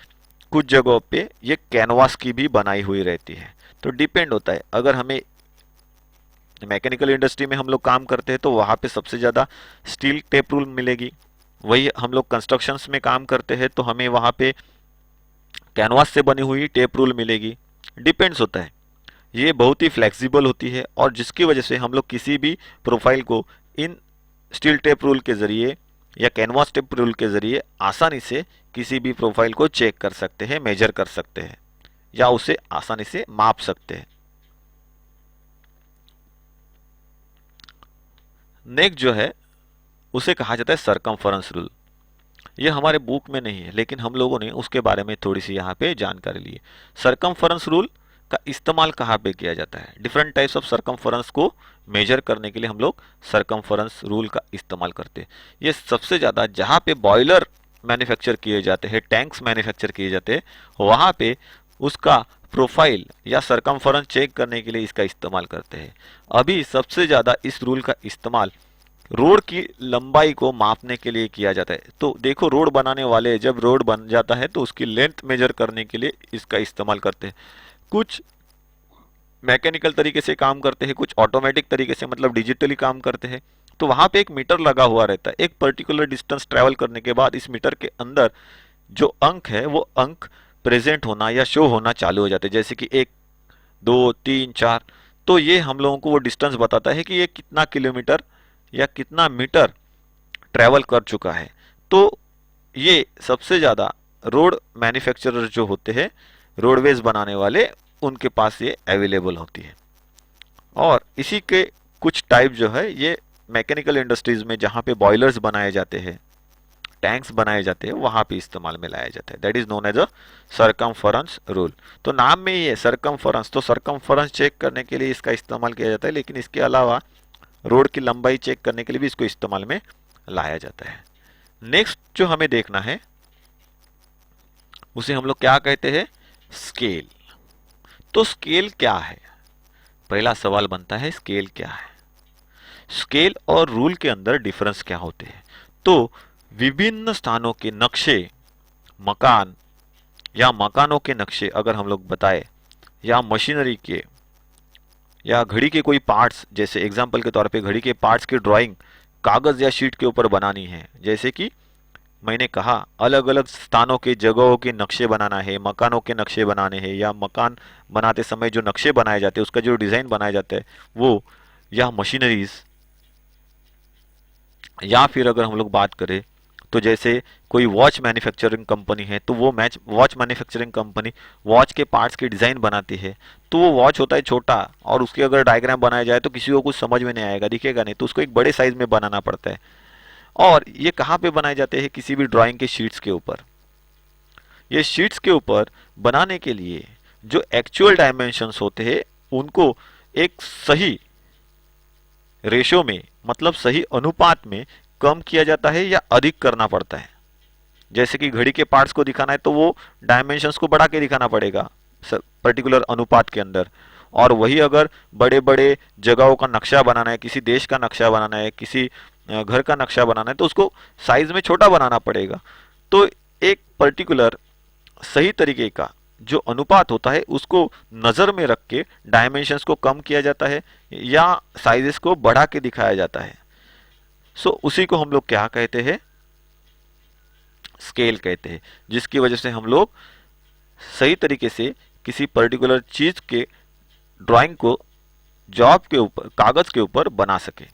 कुछ जगहों पे ये कैनवास की भी बनाई हुई रहती है। तो डिपेंड होता है, अगर हमें मैकेनिकल इंडस्ट्री में हम लोग काम करते हैं तो वहाँ पे सबसे ज़्यादा स्टील टेप रूल मिलेगी। वही हम लोग कंस्ट्रक्शंस में काम करते हैं तो हमें वहाँ पे कैनवास से बनी हुई टेप रूल मिलेगी। डिपेंड्स होता है, ये बहुत ही फ्लेक्सिबल होती है और जिसकी वजह से हम लोग किसी भी प्रोफाइल को इन स्टील टेप रूल के ज़रिए या कैनवास टेप रूल के ज़रिए आसानी से किसी भी प्रोफाइल को चेक कर सकते हैं, मेजर कर सकते हैं या उसे आसानी से माप सकते हैं। नेक्स्ट जो है उसे कहा जाता है सरकमफरेंस रूल। यह हमारे बुक में नहीं है लेकिन हम लोगों ने उसके बारे में थोड़ी सी यहाँ पे जानकारी ली है। सरकमफरेंस रूल का इस्तेमाल कहाँ पे किया जाता है, डिफरेंट टाइप्स ऑफ सरकमफरेंस को मेजर करने के लिए हम लोग सरकमफरेंस रूल का इस्तेमाल करते हैं। ये सबसे ज़्यादा जहाँ पे बॉयलर मैन्युफैक्चर किए जाते हैं, टैंक्स मैन्युफैक्चर किए जाते हैं, वहाँ पे उसका प्रोफाइल या सरकमफरेंस चेक करने के लिए इसका इस्तेमाल करते हैं। अभी सबसे ज़्यादा इस रूल का इस्तेमाल रोड की लंबाई को मापने के लिए किया जाता है। तो देखो, रोड बनाने वाले जब रोड बन जाता है तो उसकी लेंथ मेजर करने के लिए इसका इस्तेमाल करते हैं। कुछ मैकेनिकल तरीके से काम करते हैं, कुछ ऑटोमेटिक तरीके से मतलब डिजिटली काम करते हैं। तो वहाँ पे एक मीटर लगा हुआ रहता है, एक पर्टिकुलर डिस्टेंस ट्रैवल करने के बाद इस मीटर के अंदर जो अंक है वो अंक प्रेजेंट होना या शो होना चालू हो जाते हैं, जैसे कि 1, 2, 3, 4। तो ये हम लोगों को वो डिस्टेंस बताता है कि ये कितना किलोमीटर या कितना मीटर ट्रैवल कर चुका है। तो ये सबसे ज़्यादा रोड मैन्युफैक्चरर जो होते हैं, रोडवेज बनाने वाले, उनके पास ये अवेलेबल होती है। और इसी के कुछ टाइप जो है ये मैकेनिकल इंडस्ट्रीज में जहाँ पे बॉयलर्स बनाए जाते हैं, टैंक्स बनाए जाते हैं, वहाँ पे इस्तेमाल में लाया जाता है। That is known as a circumference rule. तो नाम में ही है सरकमफरेंस, तो सरकमफरेंस चेक करने के लिए इसका इस्तेमाल किया जाता है, लेकिन इसके अलावा रोड की लंबाई चेक करने के लिए भी इसको इस्तेमाल में लाया जाता है। नेक्स्ट जो हमें देखना है उसे हम लोग क्या कहते हैं, स्केल। तो स्केल क्या है, पहला सवाल बनता है, स्केल क्या है। स्केल और रूल के अंदर डिफरेंस क्या होते हैं। तो विभिन्न स्थानों के नक्शे, मकान या मकानों के नक्शे अगर हम लोग बताए, या मशीनरी के या घड़ी के कोई पार्ट्स, जैसे एग्जांपल के तौर पे घड़ी के पार्ट्स की ड्राइंग कागज या शीट के ऊपर बनानी है, जैसे कि मैंने कहा अलग अलग स्थानों के जगहों के नक्शे बनाना है, मकानों के नक्शे बनाने हैं, या मकान बनाते समय जो नक्शे बनाए जाते हैं उसका जो डिज़ाइन बनाया जाता है वो, या मशीनरीज, या फिर अगर हम लोग बात करें तो जैसे कोई वॉच मैन्युफैक्चरिंग कंपनी है, तो वो वॉच मैन्युफैक्चरिंग कंपनी वॉच के पार्ट्स की डिज़ाइन बनाती है, तो वो वॉच होता है छोटा, और उसकी अगर डायग्राम बनाया जाए तो किसी को कुछ समझ में नहीं आएगा, दिखेगा नहीं, तो उसको एक बड़े साइज में बनाना पड़ता है। और ये कहाँ पे बनाए जाते हैं? किसी भी ड्राइंग के शीट्स के ऊपर। ये शीट्स के ऊपर बनाने के लिए जो एक्चुअल डायमेंशंस होते हैं उनको एक सही रेशो में, मतलब सही अनुपात में कम किया जाता है या अधिक करना पड़ता है। जैसे कि घड़ी के पार्ट्स को दिखाना है तो वो डायमेंशंस को बढ़ा के दिखाना पड़ेगा पर्टिकुलर अनुपात के अंदर। और वही अगर बड़े बड़े जगहों का नक्शा बनाना है, किसी देश का नक्शा बनाना है, किसी घर का नक्शा बनाना है, तो उसको साइज में छोटा बनाना पड़ेगा। तो एक पर्टिकुलर सही तरीके का जो अनुपात होता है उसको नज़र में रख के डायमेंशंस को कम किया जाता है या साइजेस को बढ़ा के दिखाया जाता है। सो उसी को हम लोग क्या कहते हैं? स्केल कहते हैं, जिसकी वजह से हम लोग सही तरीके से किसी पर्टिकुलर चीज के ड्राइंग को जॉब के ऊपर, कागज के ऊपर बना सके।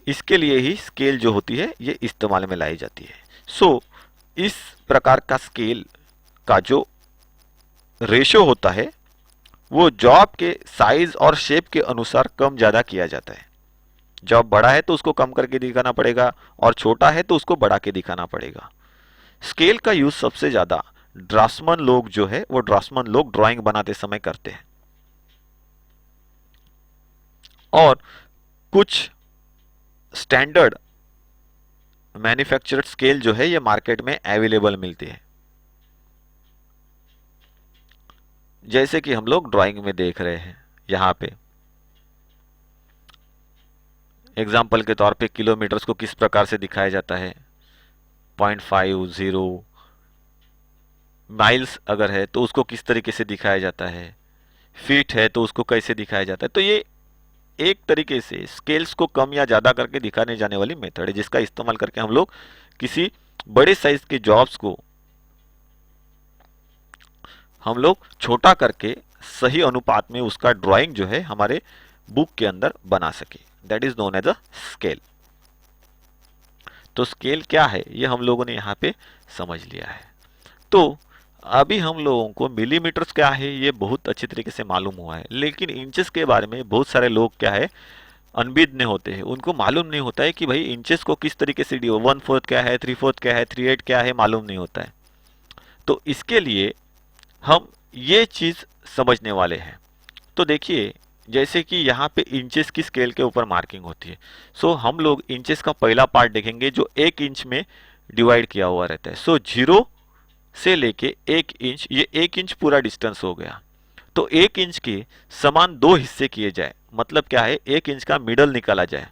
इसके लिए ही स्केल जो होती है ये इस्तेमाल में लाई जाती है। सो इस प्रकार का स्केल का जो रेशो होता है वो जॉब के साइज और शेप के अनुसार कम ज्यादा किया जाता है। जॉब बड़ा है तो उसको कम करके दिखाना पड़ेगा, और छोटा है तो उसको बढ़ा के दिखाना पड़ेगा। स्केल का यूज सबसे ज्यादा ड्राफ्ट्समैन लोग जो है वो ड्राफ्ट्समैन लोग ड्राइंग बनाते समय करते हैं। और कुछ स्टैंडर्ड मैन्युफैक्चर्ड स्केल जो है ये मार्केट में अवेलेबल मिलती है, जैसे कि हम लोग ड्राइंग में देख रहे हैं यहां पे। एग्जाम्पल के तौर पे किलोमीटर्स को किस प्रकार से दिखाया जाता है, 0.50। माइल्स अगर है तो उसको किस तरीके से दिखाया जाता है, फीट है तो उसको कैसे दिखाया जाता है। तो ये एक तरीके से स्केल्स को कम या ज़्यादा करके दिखाने जाने वाली मेथड है, जिसका इस्तेमाल करके हम लोग किसी बड़े साइज के जॉब्स को हम लोग छोटा करके सही अनुपात में उसका ड्राइंग जो है हमारे बुक के अंदर बना सके। That is known as a scale. तो स्केल क्या है ये हम लोगों ने यहाँ पे समझ लिया है। तो अभी हम लोगों को मिलीमीटर्स क्या है ये बहुत अच्छी तरीके से मालूम हुआ है, लेकिन इंचेस के बारे में बहुत सारे लोग क्या है अनभिज्ञ होते हैं। उनको मालूम नहीं होता है कि भाई इंचेस को किस तरीके से डिवाइड, 1/4 क्या है, 3/4 क्या है, 3/8 क्या है, मालूम नहीं होता है। तो इसके लिए हम ये चीज समझने वाले हैं। तो देखिए जैसे कि यहाँ पे इंचेस की स्केल के ऊपर मार्किंग होती है। सो हम लोग इंचेस का पहला पार्ट देखेंगे जो 1 इंच में डिवाइड किया हुआ रहता है। सो 0 से लेके 1 इंच, ये 1 इंच पूरा डिस्टेंस हो गया। तो 1 इंच के समान 2 हिस्से किए जाए, मतलब क्या है 1 इंच का मिडल निकाला जाए,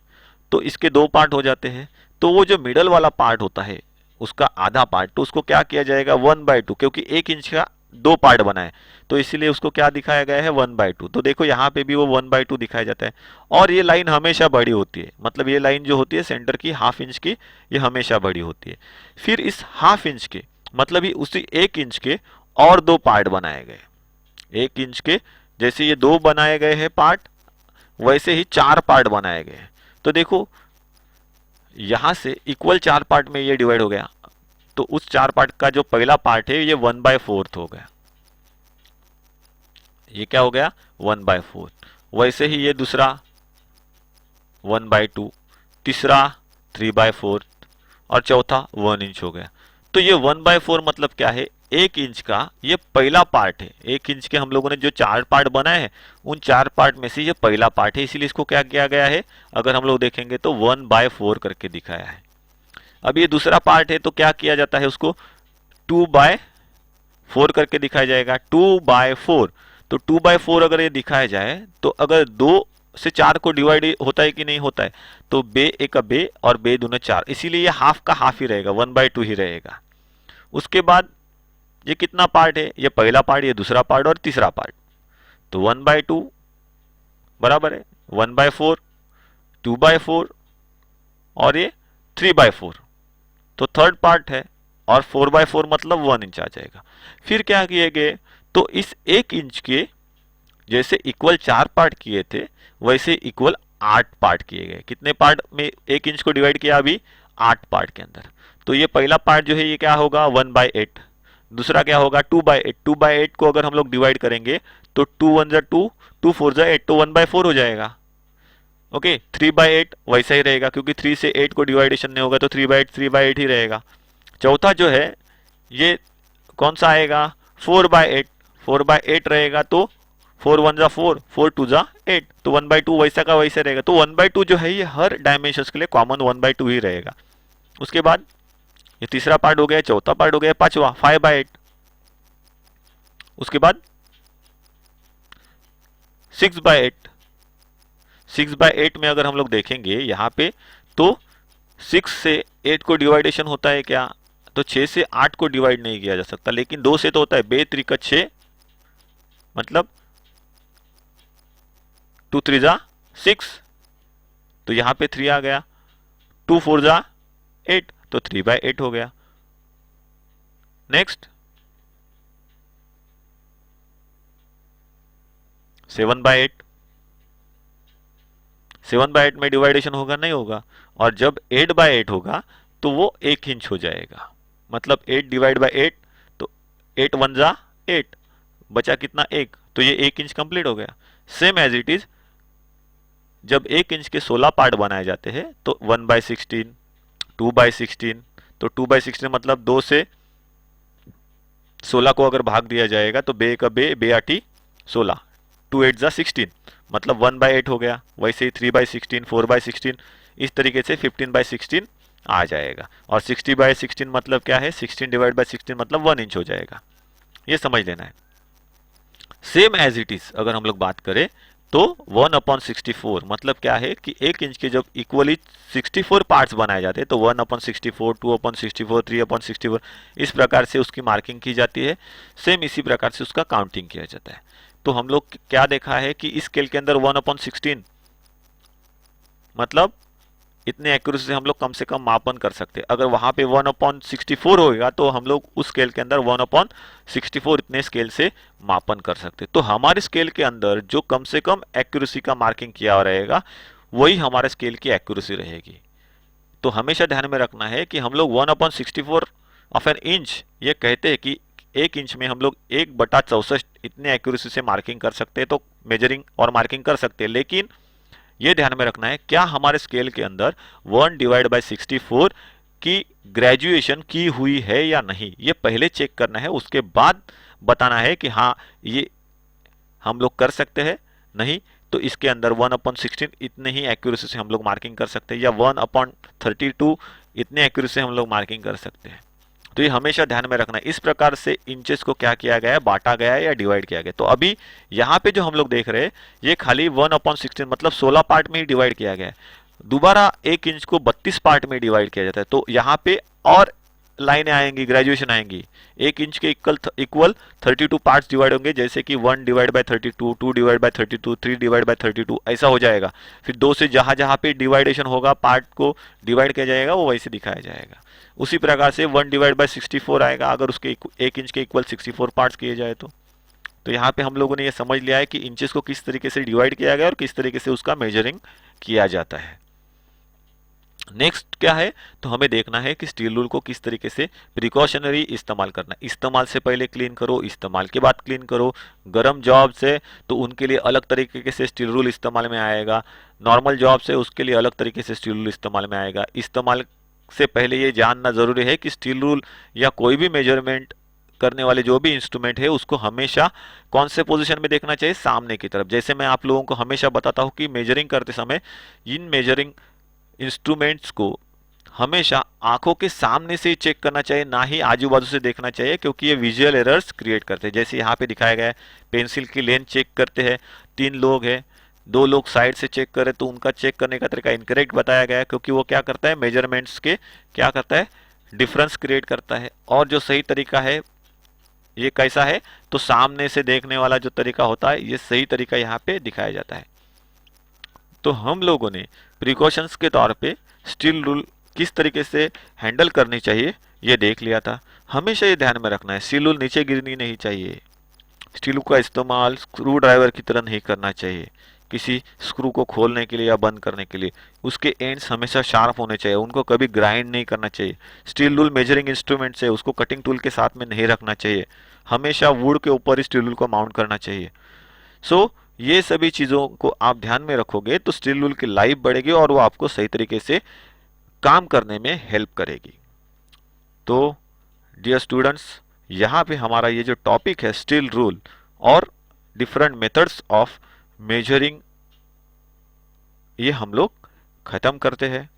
तो इसके 2 पार्ट हो जाते हैं। तो वो जो मिडल वाला पार्ट होता है उसका आधा पार्ट, तो उसको क्या किया जाएगा 1/2, क्योंकि 1 इंच का 2 पार्ट बना है तो इसीलिए उसको क्या दिखाया गया है 1/2। तो देखो यहाँ पे भी वो 1/2 दिखाया जाता है। और ये लाइन हमेशा बड़ी होती है, मतलब ये लाइन जो होती है सेंटर की हाफ इंच की, ये हमेशा बड़ी होती है। फिर इस हाफ इंच के मतलब ही उसी 1 इंच के और 2 पार्ट बनाए गए। 1 इंच के जैसे ये 2 बनाए गए हैं पार्ट, वैसे ही 4 पार्ट बनाए गए हैं। तो देखो यहां से इक्वल 4 पार्ट में ये डिवाइड हो गया, तो उस 4 पार्ट का जो पहला पार्ट है ये 1/4 हो गया। ये क्या हो गया 1/4। वैसे ही ये दूसरा 1/2, तीसरा 3/4 और चौथा 1 इंच हो गया। तो ये 1/4 मतलब क्या है 1 इंच का ये पहला पार्ट है। 1 इंच के हम लोगों ने जो 4 पार्ट बनाए हैं उन 4 पार्ट में से ये पहला पार्ट है, इसीलिए इसको क्या किया गया है, अगर हम लोग देखेंगे तो 1/4 करके दिखाया है। अब ये दूसरा पार्ट है तो क्या किया जाता है उसको 2/4 करके दिखाया जाएगा। 2/4, तो 2/4 अगर ये दिखाया जाए तो अगर 2 से 4 को डिवाइड होता है कि नहीं होता है, तो बे एक बे और बे दोनों 4, इसीलिए ये हाफ का हाफ ही रहेगा, 1/2 ही रहेगा। उसके बाद ये कितना पार्ट है, ये पहला पार्ट, ये दूसरा पार्ट और तीसरा पार्ट, तो 1/2 बराबर है 1/4, 2/4 और ये 3/4, तो थर्ड पार्ट है। और 4/4 मतलब 1 इंच आ जाएगा। फिर क्या किए गए, तो इस 1 इंच के जैसे इक्वल 4 पार्ट किए थे वैसे इक्वल 8 पार्ट किए गए। कितने पार्ट में 1 इंच को डिवाइड किया, अभी 8 पार्ट के अंदर। तो ये पहला पार्ट जो है ये क्या होगा 1/8, दूसरा क्या होगा 2/8। 2/8 को अगर हम लोग डिवाइड करेंगे तो 2 1 जा 2, 2 4 जा 8, तो 1/4 हो जाएगा। ओके 3/8 वैसा ही रहेगा, क्योंकि 3 से 8 को डिवाइडेशन नहीं होगा तो 3/8 ही रहेगा। चौथा जो है ये कौन सा आएगा 4/8, 4/8 रहेगा तो 4 1 जा 4, 4 2 जा 8, तो 1/2 वैसा का वैसे रहेगा। तो 1/2 जो है ये हर डायमेंशन के लिए कॉमन 1/2 ही रहेगा। उसके बाद ये तीसरा पार्ट हो गया, चौथा पार्ट हो गया, पांचवा 5/8। उसके बाद 6/8, 6/8 में अगर हम लोग देखेंगे यहाँ पे तो 6 से 8 को डिवाइडेशन होता है क्या, तो 6 से 8 को डिवाइड नहीं किया जा सकता, लेकिन 2 से तो होता है। 2 3 6 मतलब 2 3 जा 6, तो यहाँ पे 3 आ गया। 2 4 जा 8, तो 3/8 हो गया। नेक्स्ट 7/8, 7/8 में डिवाइडेशन होगा नहीं होगा, और जब 8/8 होगा तो वो 1 इंच हो जाएगा। मतलब 8 डिवाइड बाई 8, तो 8 1 जा 8, बचा कितना 1, तो ये 1 इंच कंप्लीट हो गया। सेम एज इट इज जब 1 इंच के 16 पार्ट बनाए जाते हैं तो 1/16, 2/16, तो 2/16 मतलब 2 से 16 को अगर भाग दिया जाएगा तो बे का बे आटी 16, 2 8 जा 16, मतलब 1/8 हो गया। वैसे ही 3/16, 4/16, इस तरीके से 15/16 आ जाएगा। और 60/16 मतलब क्या है 16 डिवाइड बाई 16 मतलब 1 इंच हो जाएगा। ये समझ लेना है। सेम एज इट इज अगर हम लोग बात करें तो 1/64 मतलब क्या है कि 1 इंच के जब इक्वली 64 पार्ट्स बनाए जाते हैं तो 1/64, 2/64, 3/64 इस प्रकार से उसकी मार्किंग की जाती है। सेम इसी प्रकार से उसका काउंटिंग किया जाता है। तो हम लोग क्या देखा है कि इस स्केल के अंदर 1/16 मतलब इतने एक्यूरेसी से हम लोग कम से कम मापन कर सकते हैं। अगर वहां पे 1/64 होगा तो हम लोग उस स्केल के अंदर 1/64 इतने स्केल से मापन कर सकते हैं। तो हमारे स्केल के अंदर जो कम से कम एक्यूरेसी का मार्किंग किया रहेगा वही हमारे स्केल की एक्यूरेसी रहेगी। तो हमेशा ध्यान में रखना है कि हम लोग 1/64 ऑफ एन इंच ये कहते हैं कि 1 इंच में हम लोग 1/64 इतने एक्यूरेसी से मार्किंग कर सकते हैं, तो मेजरिंग और मार्किंग कर सकते हैं। लेकिन ये ध्यान में रखना है क्या हमारे स्केल के अंदर 1/64 की ग्रेजुएशन की हुई है या नहीं, ये पहले चेक करना है। उसके बाद बताना है कि हाँ ये हम लोग कर सकते हैं, नहीं तो इसके अंदर 1/16 इतने ही एक्यूरेसी से हम लोग मार्किंग कर सकते हैं, या 1/32 इतने एक्यूरेसी से हम लोग मार्किंग कर सकते हैं। तो ये हमेशा ध्यान में रखना है। इस प्रकार से इंचेस को क्या किया गया है, बांटा गया है या डिवाइड किया गया। तो अभी यहाँ पे जो हम लोग देख रहे हैं ये खाली 1/16 मतलब 16 पार्ट में ही डिवाइड किया गया है। दोबारा 1 इंच को 32 पार्ट में डिवाइड किया जाता है, तो यहाँ पे और लाइनें आएंगी, ग्रेजुएशन आएंगी। 1 इंच के इक्वल 32 पार्ट्स डिवाइड होंगे, जैसे कि 1 divide by 32, 2 divide by 32, 3 divide by 32 ऐसा हो जाएगा। फिर 2 से जहां जहां पे डिवाइडेशन होगा पार्ट को डिवाइड किया जाएगा वो वैसे दिखाया जाएगा। उसी प्रकार से 1 डिवाइड बाई 64 आएगा अगर उसके 1 इंच के इक्वल 64 पार्ट्स किए जाए तो यहाँ पे हम लोगों ने ये समझ लिया है कि इंचेस को किस तरीके से डिवाइड किया गया और किस तरीके से उसका मेजरिंग किया जाता है। नेक्स्ट क्या है, तो हमें देखना है कि स्टील रूल को किस तरीके से प्रिकॉशनरी इस्तेमाल करना है। इस्तेमाल से पहले क्लीन करो, इस्तेमाल के बाद क्लीन करो। गरम जॉब से तो उनके लिए अलग तरीके से स्टील रूल इस्तेमाल में आएगा, नॉर्मल जॉब से उसके लिए अलग तरीके से स्टील रूल इस्तेमाल में आएगा। इस्तेमाल से पहले ये जानना जरूरी है कि स्टील रूल या कोई भी मेजरमेंट करने वाले जो भी इंस्ट्रूमेंट है उसको हमेशा कौन से पोजीशन में देखना चाहिए, सामने की तरफ। जैसे मैं आप लोगों को हमेशा बताता हूं कि मेजरिंग करते समय इन मेजरिंग इंस्ट्रूमेंट्स को हमेशा आंखों के सामने से चेक करना चाहिए, ना ही आजू बाजू से देखना चाहिए, क्योंकि ये विजुअल एरर्स क्रिएट करते हैं। जैसे यहाँ पे दिखाया गया है पेंसिल की लेंथ चेक करते हैं, 3 लोग हैं, 2 लोग साइड से चेक करें तो उनका चेक करने का तरीका इनकरेक्ट बताया गया है, क्योंकि वो क्या करता है मेजरमेंट्स के क्या करता है डिफरेंस क्रिएट करता है। और जो सही तरीका है ये कैसा है, तो सामने से देखने वाला जो तरीका होता है ये सही तरीका यहाँ पे दिखाया जाता है। तो हम लोगों ने प्रिकॉशंस के तौर पे स्टील रूल किस तरीके से हैंडल करनी चाहिए ये देख लिया था। हमेशा ये ध्यान में रखना है स्टील रूल नीचे गिरनी नहीं चाहिए। स्टील का इस्तेमाल स्क्रू ड्राइवर की तरह नहीं करना चाहिए, किसी स्क्रू को खोलने के लिए या बंद करने के लिए उसके एंड्स हमेशा शार्प होने चाहिए, उनको कभी ग्राइंड नहीं करना चाहिए। स्टील रूल मेजरिंग इंस्ट्रूमेंट से उसको कटिंग टूल के साथ में नहीं रखना चाहिए, हमेशा वुड के ऊपर ही स्टील रूल को माउंट करना चाहिए। सो ये सभी चीज़ों को आप ध्यान में रखोगे तो स्टील रूल की लाइफ बढ़ेगी और वो आपको सही तरीके से काम करने में हेल्प करेगी। तो डियर स्टूडेंट्स, यहाँ पे हमारा ये जो टॉपिक है स्टील रूल और डिफरेंट मेथड्स ऑफ मेजरिंग, ये हम लोग खत्म करते हैं।